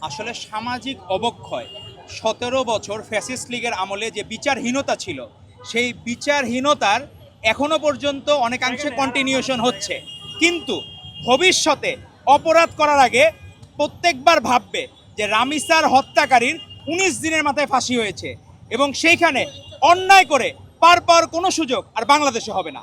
আসলে সামাজিক অবক্ষয় ১৭ বছর ফ্যাসিস্ট লীগের আমলে যে বিচারহীনতা ছিল, সেই বিচারহীনতার এখনো পর্যন্ত অনেকাংশে কন্টিনিউশন হচ্ছে। কিন্তু ভবিষ্যতে অপরাধ করার আগে প্রত্যেকবার ভাববে যে রামিসার হত্যাকারীর ১৯ দিনের মাথায় ফাঁসি হয়েছে এবং সেইখানে অন্যায় করে পার পাওয়ার কোনো সুযোগ আর বাংলাদেশে হবে না।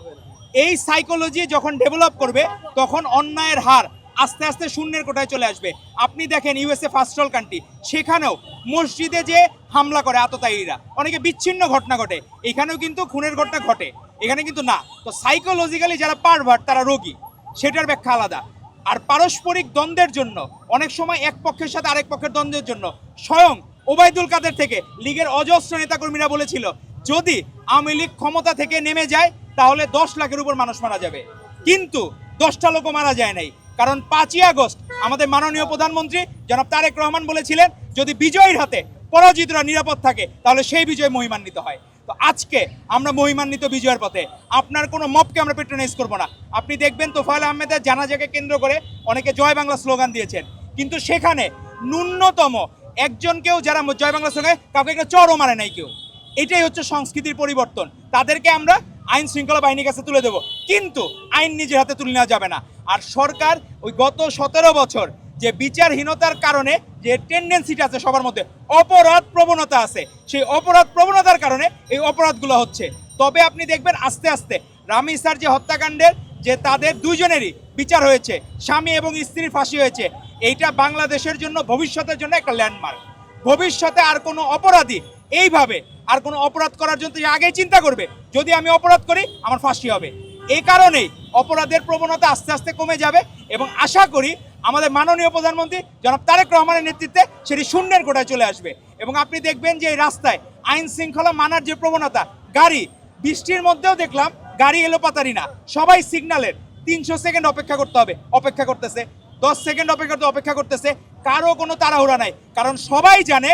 এই সাইকোলজি যখন ডেভেলপ করবে তখন অন্যায়ের হার আস্তে আস্তে শূন্যের কোটায় চলে আসবে। আপনি দেখেন ইউএসএ ফার্স্ট ওয়ার্ল্ড কান্ট্রি, সেখানেও মসজিদে যে হামলা করে আততায়ীরা, অনেকে বিচ্ছিন্ন ঘটনা ঘটে, এখানেও কিন্তু খুনের ঘটনা ঘটে, এখানে কিন্তু না। তো সাইকোলজিক্যালি যারা পারভার্ট তারা রোগী, সেটার ব্যাখ্যা আলাদা। আর পারস্পরিক দ্বন্দ্বের জন্য অনেক সময় এক পক্ষের সাথে আরেক পক্ষের দ্বন্দ্বের জন্য স্বয়ং ওবায়দুল কাদের থেকে লিগের অজস্র নেতাকর্মীরা বলেছিল যদি আওয়ামী লীগ ক্ষমতা থেকে নেমে যায় তাহলে 10 লাখের উপর মানুষ মারা যাবে, কিন্তু 10টা লোকও মারা যায় নাই। কারণ 5ই আগস্ট আমাদের মাননীয় প্রধানমন্ত্রী জনাব তারেক রহমান বলেছিলেন যদি বিজয়ীর হাতে পরাজিতরা নিরাপদ থাকে তাহলে সেই বিজয় মহিমান্বিত হয়। তো আজকে আমরা মহিমান্বিত বিজয়ের পথে, আপনার কোনো মবকে আমরা পেট্রোনাইজ করবো না। আপনি দেখবেন তোফায়েল আহমেদের জানাজাকে কেন্দ্র করে অনেকে জয় বাংলা স্লোগান দিয়েছেন, কিন্তু সেখানে ন্যূনতম একজনকেও যারা জয় বাংলা স্লোগান কাউকে একটা চরও মারে নাই কেউ। এটাই হচ্ছে সংস্কৃতির পরিবর্তন। তাদেরকে আমরা আইন শৃঙ্খলা বাহিনীর কাছে তুলে দেবো, কিন্তু আইন নিজের হাতে তুলে নেওয়া যাবে না। আর সরকার ওই গত 17 বছর যে বিচারহীনতার কারণে যে টেন্ডেন্সিটা আছে সবার মধ্যে, অপরাধ প্রবণতা আছে, সেই অপরাধ প্রবণতার কারণে এই অপরাধগুলো হচ্ছে। তবে আপনি দেখবেন আস্তে আস্তে রামিসার যে হত্যাকাণ্ডের যে তাদের দুইজনেরই বিচার হয়েছে, স্বামী এবং স্ত্রীর ফাঁসি হয়েছে, এইটা বাংলাদেশের জন্য ভবিষ্যতের জন্য একটা ল্যান্ডমার্ক। ভবিষ্যতে আর কোনো অপরাধী এইভাবে আর কোনো অপরাধ করার জন্য আগেই চিন্তা করবে যদি আমি অপরাধ করি আমার ফাঁসি হবে। এই কারণেই অপরাধের প্রবণতা আস্তে আস্তে কমে যাবে এবং আশা করি আমাদের মাননীয় প্রধানমন্ত্রী জনাব তারেক রহমানের নেতৃত্বে সেটি শূন্যের কোটায় চলে আসবে। এবং আপনি দেখবেন যে এই রাস্তায় আইন শৃঙ্খলা মানার যে প্রবণতা, গাড়ি বৃষ্টির মধ্যেও দেখলাম গাড়ি এলোপাতারি না, সবাই সিগন্যালের 300 সেকেন্ড অপেক্ষা করতে হবে, অপেক্ষা করতেছে, 10 সেকেন্ড অপেক্ষা করতেছে, কারো কোনো তাড়াহুড়া নাই। কারণ সবাই জানে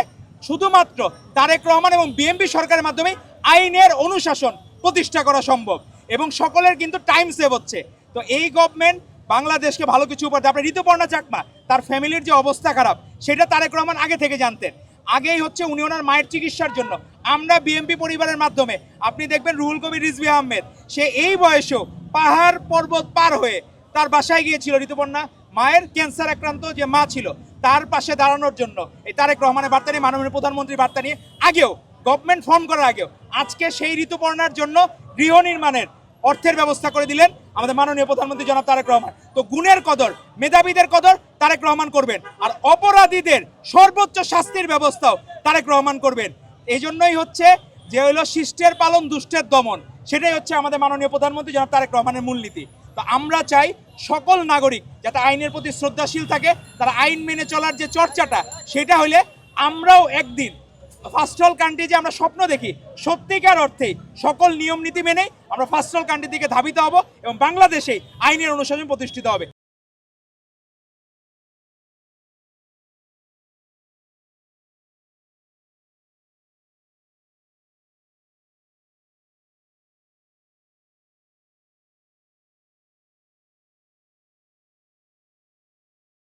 শুধুমাত্র তারেক রহমান এবং বিএনপি সরকারের মাধ্যমে আইনের অনুশাসন প্রতিষ্ঠা করা সম্ভব এবং সকলের কিন্তু টাইম সেভ হচ্ছে। তো এই গভর্নমেন্ট বাংলাদেশকে ভালো কিছু উপহার। আপনার ঋতুপর্ণা চাকমা তার ফ্যামিলির যে অবস্থা খারাপ সেটা তারেক রহমান আগে থেকে জানতেন। আগেই হচ্ছে উনি ওনার মায়ের চিকিৎসার জন্য আমরা বিএনপি পরিবারের মাধ্যমে, আপনি দেখবেন রুহুল কবির রিজভী আহমেদ সে এই বয়সেও পাহাড় পর্বত পার হয়ে তার বাসায় গিয়েছিল ঋতুপর্ণা মায়ের ক্যান্সার আক্রান্ত যে মা ছিল তার পাশে দাঁড়ানোর জন্য। এই তারেক রহমানের বার্তা নিয়ে, মাননীয় প্রধানমন্ত্রীর বার্তা নিয়ে আগেও গভর্নমেন্ট ফর্ম করার আগেও আজকে সেই ঋতুপর্ণার জন্য গৃহ নির্মাণের অর্থের ব্যবস্থা করে দিলেন আমাদের মাননীয় প্রধানমন্ত্রী জনাব তারেক রহমান। তো গুণের কদর, মেধাবীদের কদর তারেক রহমান করবেন, আর অপরাধীদের সর্বোচ্চ শাস্তির ব্যবস্থাও তারেক রহমান করবেন। এই জন্যই হচ্ছে যে হলো শিষ্টের পালন দুষ্টের দমন, সেটাই হচ্ছে আমাদের মাননীয় প্রধানমন্ত্রী জনাব তারেক রহমানের মূলনীতি। তো আমরা চাই সকল নাগরিক যাতে আইনের প্রতি শ্রদ্ধাশীল থাকে, তারা আইন মেনে চলার যে চর্চাটা সেটা হলে আমরাও একদিন ফার্স্ট ওয়ার্ল্ড কান্ট্রি যে আমরা স্বপ্ন দেখি সত্যিকার অর্থেই সকল নিয়ম নীতি মেনে আমরা ফার্স্ট ওয়ার্ল্ড কান্ট্রির দিকে ধাবিত হব এবং বাংলাদেশেই আইনের অনুশাসন প্রতিষ্ঠিত হবে।